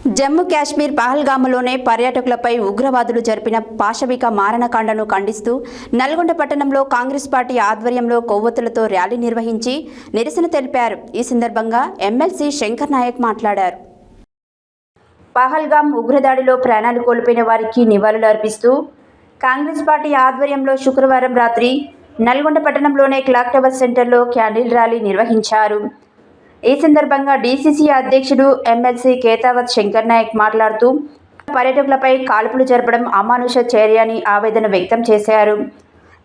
జమ్మూ కాశ్మీర్ పహల్గామ్లోనే పర్యాటకులపై ఉగ్రవాదులు జరిపిన పాశవిక మారణకాండను ఖండిస్తూ నల్గొండ పట్టణంలో కాంగ్రెస్ పార్టీ ఆధ్వర్యంలో కొవ్వొత్తులతో ర్యాలీ నిర్వహించి నిరసన తెలిపారు. ఈ సందర్భంగా ఎమ్మెల్సీ శంకర్ నాయక్ మాట్లాడారు. పహల్గామ్ ఉగ్రదాడిలో ప్రాణాలు కోల్పోయిన వారికి నివాళులు అర్పిస్తూ కాంగ్రెస్ పార్టీ ఆధ్వర్యంలో శుక్రవారం రాత్రి నల్గొండ పట్టణంలోనే క్లాక్ టవర్ సెంటర్లో క్యాండిల్ ర్యాలీ నిర్వహించారు. ఈ సందర్భంగా డీసీసీ అధ్యక్షుడు ఎమ్మెల్సీ కేతావత్ శంకర్ నాయక్ మాట్లాడుతూ పర్యాటకులపై కాల్పులు జరపడం అమానుష చర్య అని ఆవేదన వ్యక్తం చేశారు.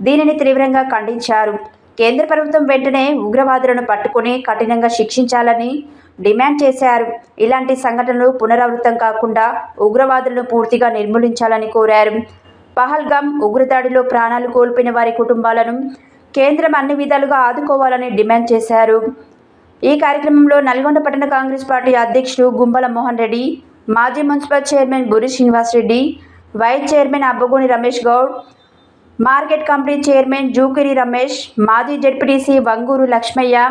దీనిని తీవ్రంగా ఖండించారు. కేంద్ర ప్రభుత్వం వెంటనే ఉగ్రవాదులను పట్టుకుని కఠినంగా శిక్షించాలని డిమాండ్ చేశారు. ఇలాంటి సంఘటనలు పునరావృతం కాకుండా ఉగ్రవాదులను పూర్తిగా నిర్మూలించాలని కోరారు. పహల్గామ్ ఉగ్రదాడిలో ప్రాణాలు కోల్పోయిన వారి కుటుంబాలను కేంద్రం అన్ని విధాలుగా ఆదుకోవాలని డిమాండ్ చేశారు. ఈ కార్యక్రమంలో నల్గొండ పట్టణ కాంగ్రెస్ పార్టీ అధ్యక్షుడు గుంబల మోహన్ రెడ్డి, మాజీ municipal chairman Buri Srinivas Reddy, vice chairman Abbagoni Ramesh Goud, market committee chairman Jukiri Ramesh, మాజీ జెడ్పీటీసీ వంగూరు లక్ష్మయ్య,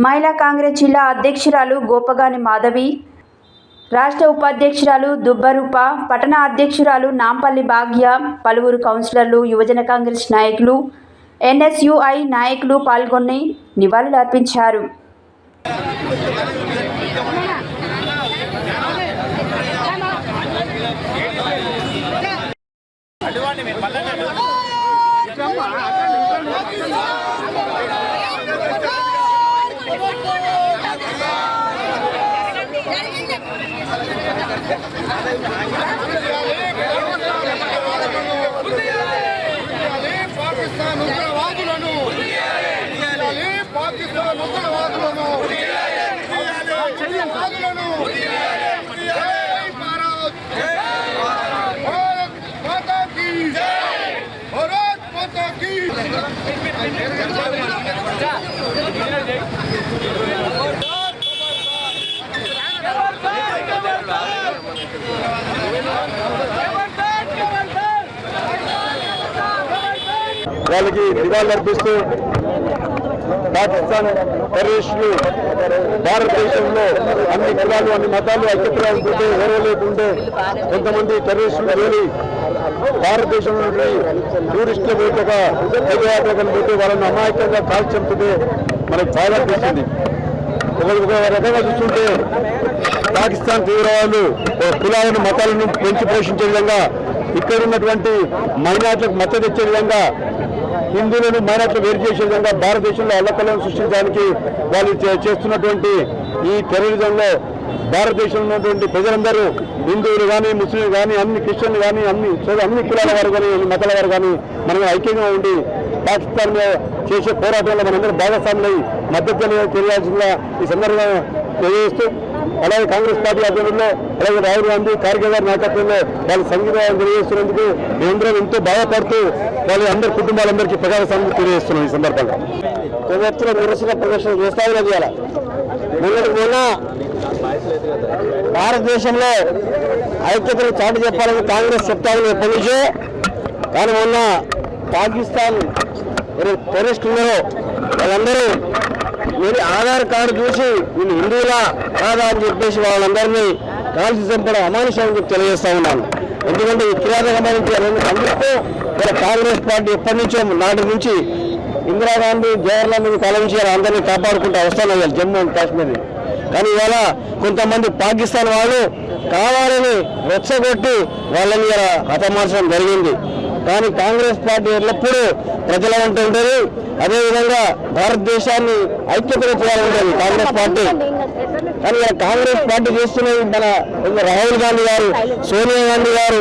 మహిళా కాంగ్రెస్ జిల్లా అధ్యక్షురాలు గోపగాని మాధవి, రాష్ట్ర ఉపాధ్యక్షురాలు దుబ్బరూప, పట్టణ అధ్యక్షురాలు నాంపల్లి భాగ్య, పలువురు కౌన్సిలర్లు, యువజన కాంగ్రెస్ నాయకులు, ఎన్ఎస్యుఐ నాయకులు పాల్గొని నివాళులు అర్పించారు. వాళ్ళకి నివాళులు అర్పిస్తూ పాకిస్తాన్ టెర్రరిస్టులు భారతదేశంలో అన్ని కులాలు అన్ని మతాలు ఐక్యతగా ఉంటుంటే ఎవరో లేకుంటే కొంతమంది టెర్రరిస్టులు వెళ్ళి భారతదేశంలో టూరిస్టుల పోటగా పర్యాటకులు పోతే వాళ్ళని అమాయకంగా కాల్చంపుతే మనకు చాలా అనిపిస్తుంది. ఒక రకంగా చూస్తుంటే పాకిస్తాన్ తీవ్రవాదులు కులాలను మతాలను పెంచి పోషించే విధంగా, ఇక్కడ ఉన్నటువంటి మైనార్టీలకు మద్దతు ఇచ్చే విధంగా, హిందువులను మైనార్టీలు వేరు చేసే విధంగా భారతదేశంలో అల్లకల్లను సృష్టించడానికి వాళ్ళు చేస్తున్నటువంటి ఈ టెర్రరిజంలో భారతదేశంలో ఉన్నటువంటి ప్రజలందరూ హిందువులు కానీ, ముస్లింలు కానీ, అన్ని క్రిస్టియన్లు కానీ, అన్ని కులాల వారు కానీ, అన్ని మతాల వారు కానీ మనం ఐక్యంగా ఉండి పాకిస్తాన్ మీద చేసే పోరాటంలో మనందరూ భాగస్వాములై మద్దతు తెలియాల్సిందిగా ఈ సందర్భంగా తెలియజేస్తూ, అలాగే కాంగ్రెస్ పార్టీ ఆధ్వర్యంలో అలాగే రాహుల్ గాంధీ ఖార్గే గారి నాయకత్వంలో వాళ్ళు సంఘీభావం తెలియజేస్తున్నందుకు మేమందరం ఎంతో బాధపడుతూ వాళ్ళ అందరి కుటుంబాలందరికీ ప్రగాఢ సంతృప్తి తెలియజేస్తున్నాం. ఈ సందర్భంగా కొవ్వొత్తుల నిరసన ప్రదర్శన చేస్తామని చేయాలి. మొన్న భారతదేశంలో ఐక్యతను చాటి చెప్పాలని కాంగ్రెస్ చెప్తామని ఎప్పటి నుంచో, కానీ మొన్న పాకిస్తాన్ టెర్రరిస్టులు ఉన్నారో వాళ్ళందరూ వీరి ఆధార్ కార్డు చూసి వీళ్ళు హిందువులా కాదా అని చెప్పేసి వాళ్ళందరినీ కాల్చి చంపడం అమానుషాన్ని తెలియజేస్తా ఉన్నాను. ఎందుకంటే ఈ కిరాతకమైన ఖండిస్తూ కాంగ్రెస్ పార్టీ ఎప్పటి నుంచో నాటి నుంచి ఇందిరాగాంధీ, జవహర్లాల్ నెహ్రూ కాలం నుంచి అందరినీ కాపాడుకుంటూ వస్తాను జమ్మూ అండ్ కాశ్మీర్. కానీ ఇవాళ కొంతమంది పాకిస్తాన్ వాళ్ళు కావాలని రెచ్చగొట్టి వాళ్ళని హతమార్చడం జరిగింది. కానీ కాంగ్రెస్ పార్టీ ఎల్లప్పుడూ ప్రజల వెంట ఉంటుంది. అదేవిధంగా భారతదేశాన్ని ఐక్యతగా చేయాలంటుంది కాంగ్రెస్ పార్టీ. కానీ కాంగ్రెస్ పార్టీ చేస్తున్నది మన రాహుల్ గాంధీ గారు, సోనియా గాంధీ గారు,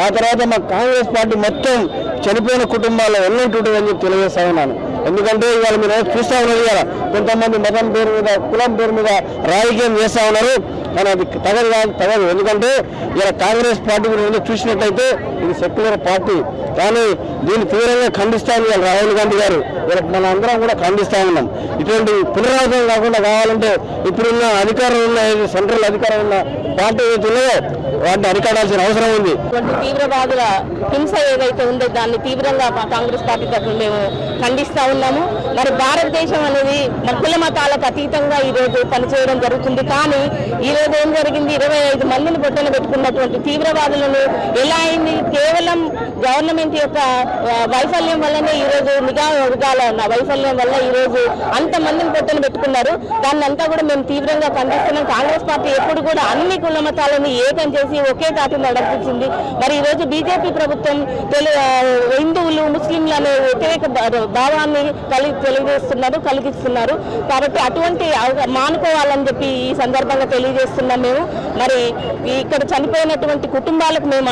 ఆ తర్వాత మా కాంగ్రెస్ పార్టీ మొత్తం చనిపోయిన కుటుంబాల్లో ఎన్నుంటుందని చెప్పి తెలియజేస్తా ఉన్నాను. ఎందుకంటే ఇవాళ మీరు చూస్తూ ఉన్నారు కదా, కొంతమంది మతం పేరు మీద, కులం పేరు మీద రాజకీయం చేస్తూ ఉన్నారు. కానీ అది తగదు. ఎందుకంటే ఇలా కాంగ్రెస్ పార్టీ మీరు చూసినట్లయితే ఇది సెక్యులర్ పార్టీ. కానీ దీన్ని తీవ్రంగా ఖండిస్తాను ఇవాళ రాహుల్ గాంధీ గారు. మన అందరం కూడా ఖండిస్తూ ఉన్నాం. ఇటువంటి పునరావృతం కాకుండా కావాలంటే ఇప్పుడున్న అధికారం ఉన్న సెంట్రల్ అధికారం ఉన్న పార్టీ ఏదైతే ఉన్నాయో వాటిని అరికట్టాల్సిన అవసరం ఉంది. తీవ్రవాదుల హింస ఏదైతే ఉందో దాన్ని తీవ్రంగా కాంగ్రెస్ పార్టీ తరఫున మేము ఖండిస్తా ఉన్నాము. మరి భారతదేశం అనేది మన కుల మతాలకు అతీతంగా ఈరోజు పనిచేయడం జరుగుతుంది. కానీ ఈరోజు ఏం జరిగింది, 25 మందిని బొట్టలు పెట్టుకున్నటువంటి తీవ్రవాదులను ఎలా అయింది? కేవలం గవర్నమెంట్ యొక్క వైఫల్యం వల్లనే ఈరోజు నిఘా వర్గాల వైఫల్యం వల్ల ఈరోజు అంతమందిని బొట్టలు పెట్టుకున్నారు. దాన్ని అంతా కూడా మేము తీవ్రంగా ఖండిస్తున్నాం. కాంగ్రెస్ పార్టీ ఎప్పుడు కూడా అన్ని కుల మతాలను ఏకం చేసి ఒకే తాటి నడిపించింది. మరి ఈరోజు బీజేపీ ప్రభుత్వం హిందువులు ముస్లింలు అనే వ్యతిరేక భావాన్ని కలిగిస్తున్నారు. కాబట్టి అటువంటి మానుకోవాలని చెప్పి ఈ సందర్భంగా తెలియజేస్తున్నాం. మేము మరి ఇక్కడ చనిపోయినటువంటి కుటుంబాలకు మేము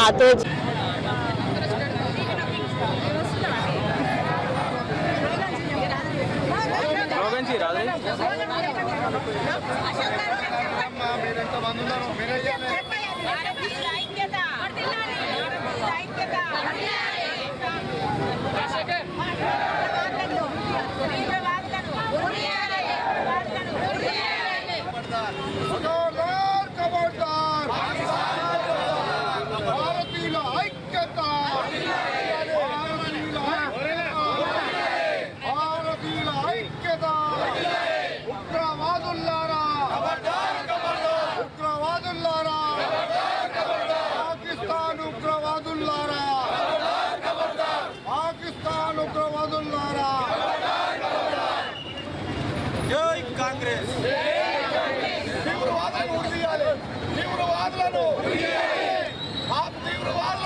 కాంగ్రెస్ తీవ్రవాదులను